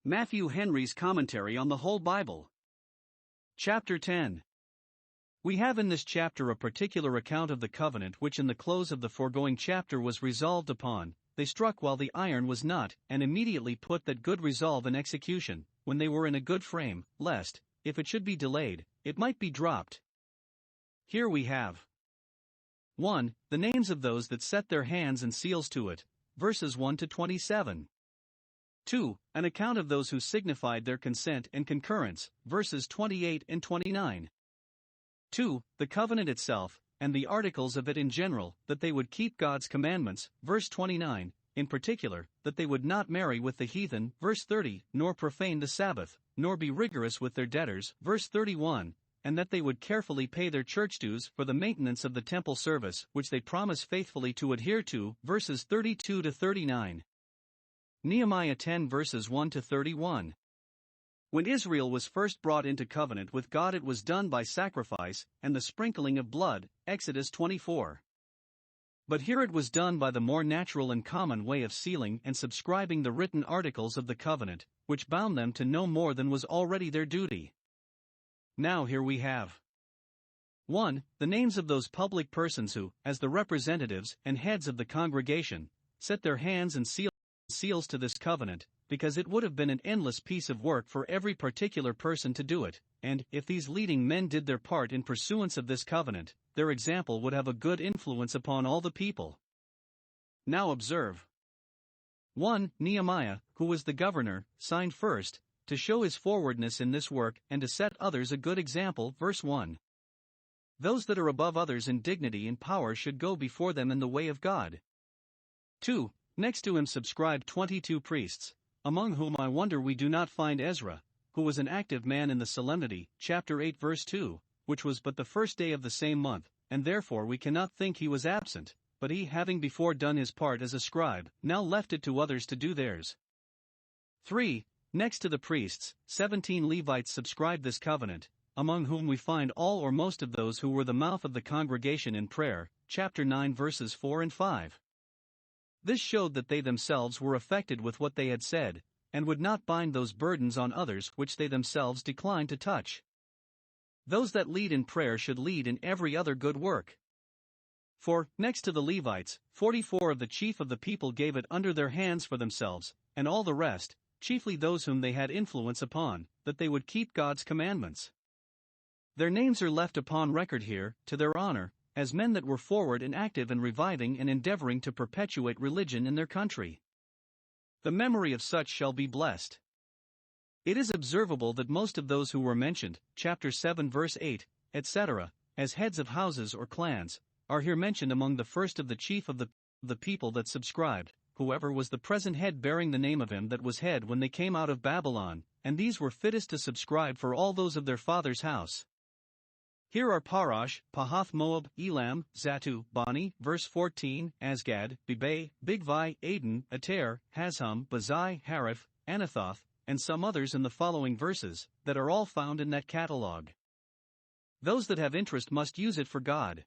Matthew Henry's Commentary on the Whole Bible. Chapter 10. We have in this chapter a particular account of the covenant which in the close of the foregoing chapter was resolved upon. They struck while the iron was not, and immediately put that good resolve in execution, when they were in a good frame, lest, if it should be delayed, it might be dropped. Here we have 1. The names of those that set their hands and seals to it, verses 1 to 27. 2. An account of those who signified their consent and concurrence, verses 28 and 29. 2. The covenant itself, and the articles of it in general, that they would keep God's commandments, verse 29, in particular, that they would not marry with the heathen, verse 30, nor profane the Sabbath, nor be rigorous with their debtors, verse 31, and that they would carefully pay their church dues for the maintenance of the temple service, which they promise faithfully to adhere to, verses 32 to 39. Nehemiah 10 verses 1 to 31. When Israel was first brought into covenant with God, it was done by sacrifice and the sprinkling of blood, Exodus 24. But here it was done by the more natural and common way of sealing and subscribing the written articles of the covenant, which bound them to no more than was already their duty. Now here we have 1. The names of those public persons who, as the representatives and heads of the congregation, set their hands and seals to this covenant, because it would have been an endless piece of work for every particular person to do it, and, if these leading men did their part in pursuance of this covenant, their example would have a good influence upon all the people. Now observe. 1. Nehemiah, who was the governor, signed first, to show his forwardness in this work and to set others a good example, verse 1. Those that are above others in dignity and power should go before them in the way of God. 2. Next to him subscribed 22 priests, among whom I wonder we do not find Ezra, who was an active man in the solemnity, chapter 8 verse 2, which was but the first day of the same month, and therefore we cannot think he was absent, but he, having before done his part as a scribe, now left it to others to do theirs. 3. Next to the priests, 17 Levites subscribed this covenant, among whom we find all or most of those who were the mouth of the congregation in prayer, chapter 9 verses 4 and 5. This showed that they themselves were affected with what they had said, and would not bind those burdens on others which they themselves declined to touch. Those that lead in prayer should lead in every other good work. For, next to the Levites, 44 of the chief of the people gave it under their hands for themselves, and all the rest, chiefly those whom they had influence upon, that they would keep God's commandments. Their names are left upon record here, to their honor, as men that were forward and active in reviving and endeavoring to perpetuate religion in their country. The memory of such shall be blessed. It is observable that most of those who were mentioned, chapter 7 verse 8, etc., as heads of houses or clans, are here mentioned among the first of the chief of the people that subscribed, whoever was the present head bearing the name of him that was head when they came out of Babylon, and these were fittest to subscribe for all those of their father's house. Here are Parash, Pahath Moab, Elam, Zatu, Bani, verse 14, Asgad, Bibay, Bigvai, Aden, Ater, Hazhum, Bazai, Hariph, Anathoth, and some others in the following verses, that are all found in that catalogue. Those that have interest must use it for God.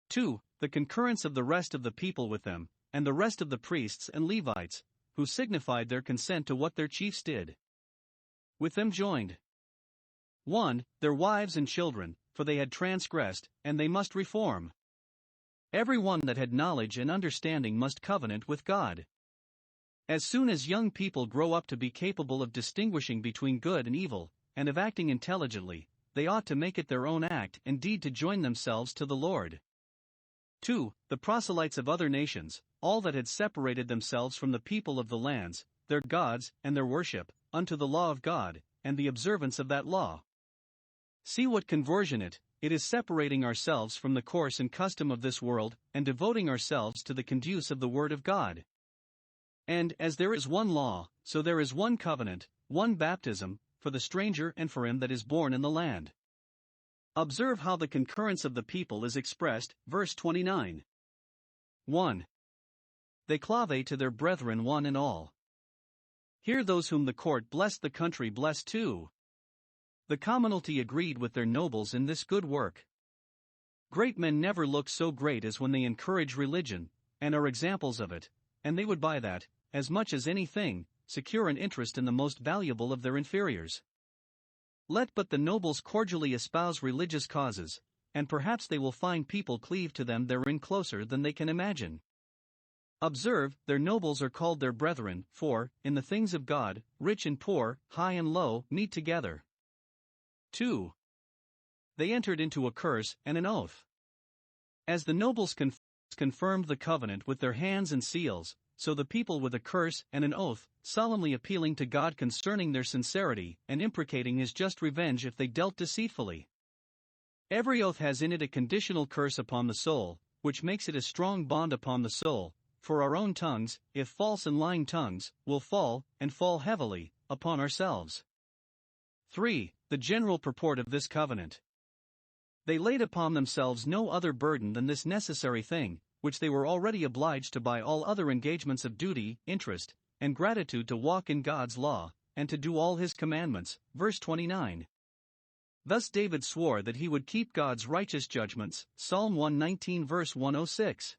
2. The concurrence of the rest of the people with them, and the rest of the priests and Levites, who signified their consent to what their chiefs did. With them joined 1. Their wives and children, for they had transgressed, and they must reform. Every one that had knowledge and understanding must covenant with God. As soon as young people grow up to be capable of distinguishing between good and evil, and of acting intelligently, they ought to make it their own act and deed to join themselves to the Lord. 2. The proselytes of other nations, all that had separated themselves from the people of the lands, their gods, and their worship, unto the law of God, and the observance of that law. See what conversion it is separating ourselves from the course and custom of this world, and devoting ourselves to the conduce of the Word of God. And, as there is one law, so there is one covenant, one baptism, for the stranger and for him that is born in the land. Observe how the concurrence of the people is expressed, verse 29. 1. They clave to their brethren one and all. Here those whom the court blessed the country blessed too. The commonalty agreed with their nobles in this good work. Great men never look so great as when they encourage religion, and are examples of it, and they would buy that, as much as anything, secure an interest in the most valuable of their inferiors. Let but the nobles cordially espouse religious causes, and perhaps they will find people cleave to them therein closer than they can imagine. Observe, their nobles are called their brethren, for, in the things of God, rich and poor, high and low, meet together. 2. They entered into a curse and an oath. As the nobles confirmed the covenant with their hands and seals, so the people with a curse and an oath, solemnly appealing to God concerning their sincerity, and imprecating his just revenge if they dealt deceitfully. Every oath has in it a conditional curse upon the soul, which makes it a strong bond upon the soul, for our own tongues, if false and lying tongues, will fall, and fall heavily, upon ourselves. 3. The general purport of this covenant. They laid upon themselves no other burden than this necessary thing, which they were already obliged to by all other engagements of duty, interest, and gratitude to walk in God's law, and to do all his commandments. Verse 29. Thus David swore that he would keep God's righteous judgments. Psalm 119 verse 106.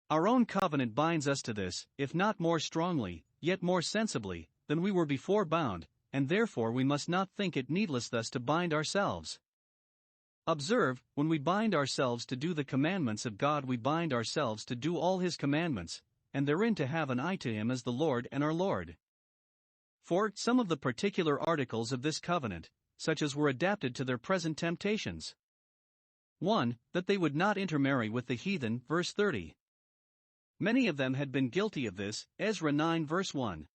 Our own covenant binds us to this, if not more strongly, yet more sensibly, than we were before bound, and therefore we must not think it needless thus to bind ourselves. Observe, when we bind ourselves to do the commandments of God, we bind ourselves to do all his commandments, and therein to have an eye to him as the Lord and our Lord. For, some of the particular articles of this covenant, such as were adapted to their present temptations. 1. That they would not intermarry with the heathen, verse 30. Many of them had been guilty of this, Ezra 9 verse 1.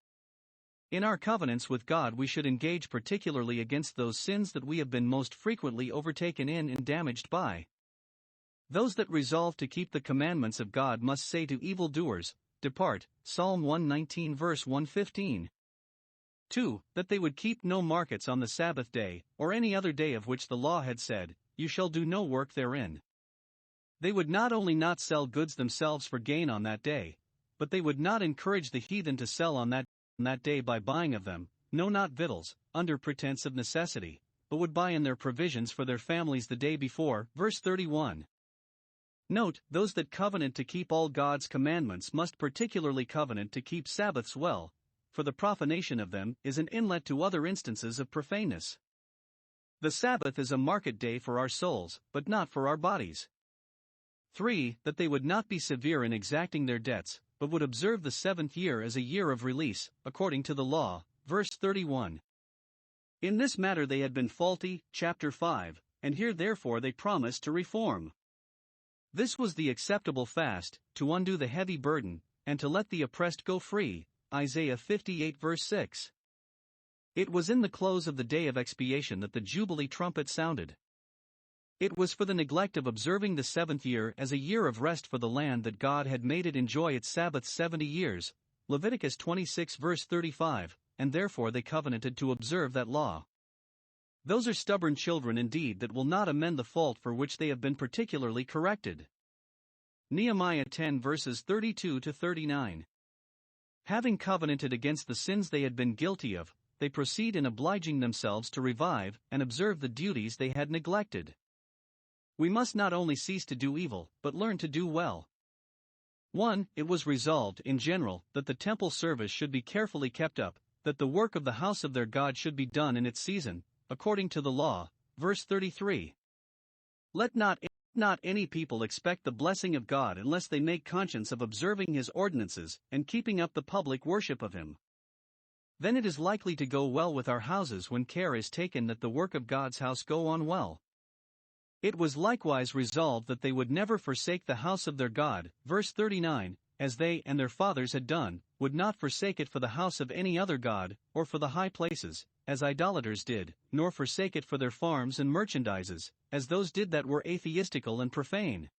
In our covenants with God we should engage particularly against those sins that we have been most frequently overtaken in and damaged by. Those that resolve to keep the commandments of God must say to evildoers, Depart, Psalm 119 verse 115. 2. That they would keep no markets on the Sabbath day, or any other day of which the law had said, You shall do no work therein. They would not only not sell goods themselves for gain on that day, but they would not encourage the heathen to sell on that day by buying of them, no not victuals, under pretense of necessity, but would buy in their provisions for their families the day before. Verse 31. Note, those that covenant to keep all God's commandments must particularly covenant to keep Sabbaths well, for the profanation of them is an inlet to other instances of profaneness. The Sabbath is a market day for our souls, but not for our bodies. 3. That they would not be severe in exacting their debts, but would observe the 7th year as a year of release, according to the law. Verse 31. In this matter they had been faulty, chapter 5, and here therefore they promised to reform. This was the acceptable fast, to undo the heavy burden, and to let the oppressed go free. Isaiah 58 verse 6. It was in the close of the day of expiation that the Jubilee trumpet sounded. It was for the neglect of observing the 7th year as a year of rest for the land that God had made it enjoy its Sabbath 70 years, Leviticus 26 verse 35, and therefore they covenanted to observe that law. Those are stubborn children indeed that will not amend the fault for which they have been particularly corrected. Nehemiah 10 verses 32 to 39. Having covenanted against the sins they had been guilty of, they proceed in obliging themselves to revive and observe the duties they had neglected. We must not only cease to do evil, but learn to do well. 1. It was resolved, in general, that the temple service should be carefully kept up, that the work of the house of their God should be done in its season, according to the law. Verse 33. Let not any people expect the blessing of God unless they make conscience of observing his ordinances, and keeping up the public worship of him. Then it is likely to go well with our houses when care is taken that the work of God's house go on well. It was likewise resolved that they would never forsake the house of their God, verse 39, as they and their fathers had done, would not forsake it for the house of any other god, or for the high places, as idolaters did, nor forsake it for their farms and merchandises, as those did that were atheistical and profane.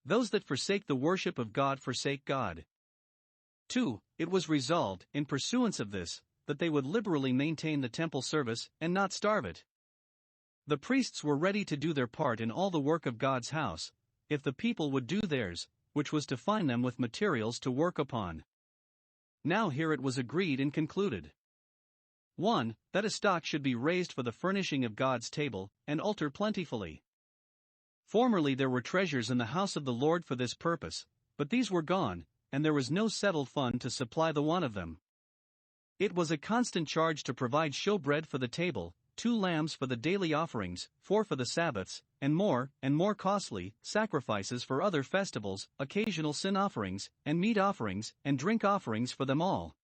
Those that forsake the worship of God forsake God. 2. It was resolved, in pursuance of this, that they would liberally maintain the temple service, and not starve it. The priests were ready to do their part in all the work of God's house, if the people would do theirs, which was to find them with materials to work upon. Now here it was agreed and concluded. 1. That a stock should be raised for the furnishing of God's table, and altar plentifully. Formerly there were treasures in the house of the Lord for this purpose, but these were gone, and there was no settled fund to supply the want of them. It was a constant charge to provide showbread for the table, 2 lambs for the daily offerings, 4 for the Sabbaths, and more costly sacrifices for other festivals, occasional sin offerings, and meat offerings, and drink offerings for them all.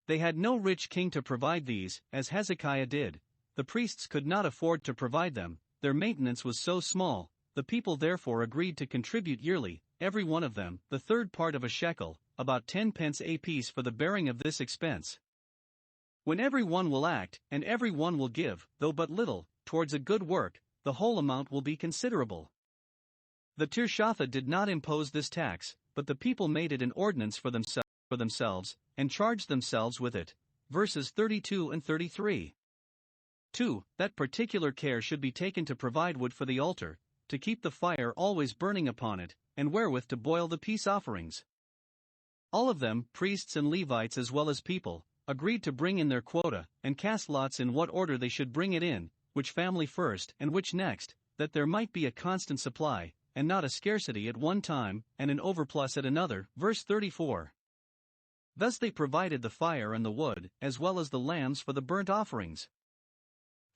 They had no rich king to provide these, as Hezekiah did. The priests could not afford to provide them, their maintenance was so small. The people therefore agreed to contribute yearly, every one of them, the third part of a shekel, about 10 pence apiece for the bearing of this expense. When every one will act, and every one will give, though but little, towards a good work, the whole amount will be considerable. The Tirshatha did not impose this tax, but the people made it an ordinance for themselves, and charged themselves with it. Verses 32 and 33. 2. That particular care should be taken to provide wood for the altar, to keep the fire always burning upon it, and wherewith to boil the peace offerings. All of them, priests and Levites as well as people, agreed to bring in their quota, and cast lots in what order they should bring it in, which family first and which next, that there might be a constant supply, and not a scarcity at one time, and an overplus at another. Verse 34. Thus they provided the fire and the wood, as well as the lambs for the burnt offerings.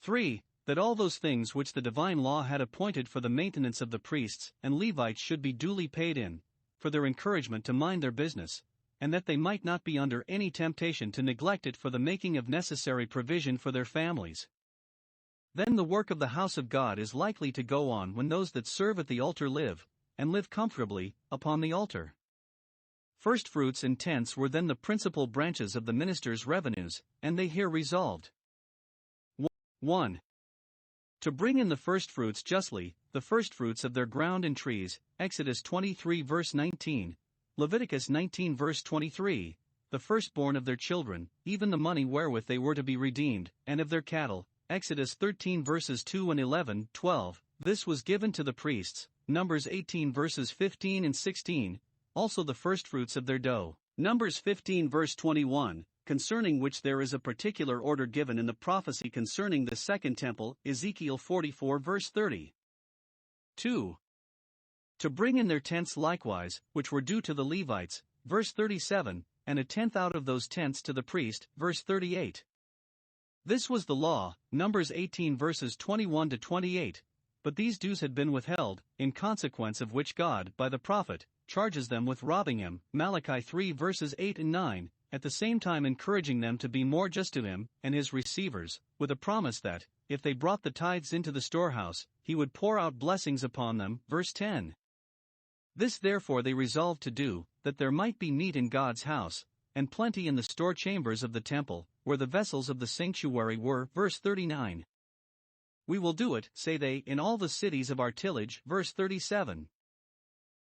3. That all those things which the divine law had appointed for the maintenance of the priests and Levites should be duly paid in, for their encouragement to mind their business, and that they might not be under any temptation to neglect it for the making of necessary provision for their families. Then the work of the house of God is likely to go on when those that serve at the altar live, and live comfortably, upon the altar. First fruits and tenths were then the principal branches of the minister's revenues, and they here resolved. 1. To bring in the firstfruits justly, the firstfruits of their ground and trees, Exodus 23 verse 19, Leviticus 19 verse 23, the firstborn of their children, even the money wherewith they were to be redeemed, and of their cattle, Exodus 13 verses 2 and 11, 12, this was given to the priests, Numbers 18 verses 15 and 16, also the firstfruits of their dough, Numbers 15 verse 21, concerning which there is a particular order given in the prophecy concerning the second temple, Ezekiel 44 verse 30. 2. To bring in their tenths likewise, which were due to the Levites, verse 37, and a tenth out of those tenths to the priest, verse 38. This was the law, Numbers 18 verses 21 to 28, but these dues had been withheld, in consequence of which God, by the prophet, charges them with robbing him, Malachi 3 verses 8 and 9, at the same time encouraging them to be more just to him and his receivers, with a promise that, if they brought the tithes into the storehouse, he would pour out blessings upon them. Verse 10. This therefore they resolved to do, that there might be meat in God's house, and plenty in the store chambers of the temple, where the vessels of the sanctuary were. Verse 39. We will do it, say they, in all the cities of our tillage. Verse 37.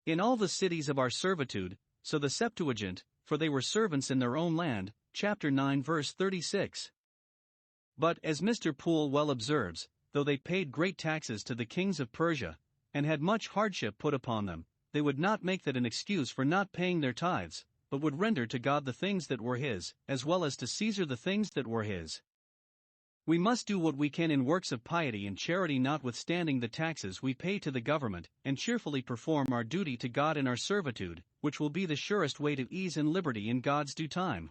In all the cities of our servitude, so the Septuagint, for they were servants in their own land, chapter 9 verse 36. But, as Mr. Poole well observes, though they paid great taxes to the kings of Persia, and had much hardship put upon them, they would not make that an excuse for not paying their tithes, but would render to God the things that were his, as well as to Caesar the things that were his. We must do what we can in works of piety and charity notwithstanding the taxes we pay to the government, and cheerfully perform our duty to God in our servitude, which will be the surest way to ease and liberty in God's due time.